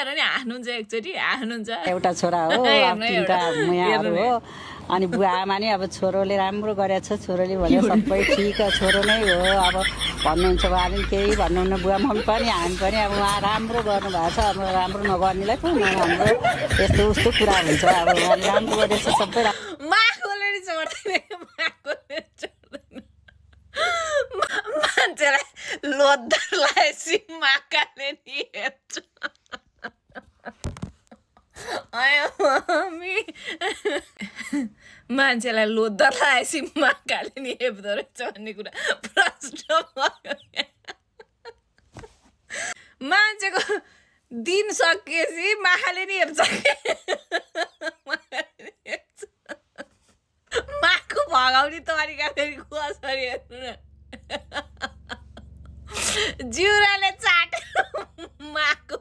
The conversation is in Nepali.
हेर्नु नि हान्नुहुन्छ एकचोटि हान्नुहुन्छ एउटा छोरा हो अब तिनवटा मुयाहरू हो अनि बुवा आमा नि अब छोरोले राम्रो गरेछ छोरोले भन्यो सबै ठिक छोरो नै हो अब भन्नुहुन्छ उहाँले केही भन्नुहुन्न बुवा मम्मी पनि हामी पनि अब उहाँ राम्रो गर्नुभएको छ अब राम्रो नगर्नेलाई पो नराम्रो यस्तो उस्तो कुरा हुन्छ अब उहाँले राम्रो गरेछ सबै माकोले नि छोड्दैन माकोले छोड्दैन मान्छेलाई लोद्धर लगाएपछि माकाले नि हेर्छ आयो मम्मी मान्छेलाई लोद्धर लगाएपछि माकाले नि हेप्दो रहेछ भन्ने कुरा प्रश्न भयो मान्छेको दिन सकिएपछि माखाले नि हेप्छ माको भगाउने तरिका फेरि कसरी हेर्नु न जिउराले चाट्यो माको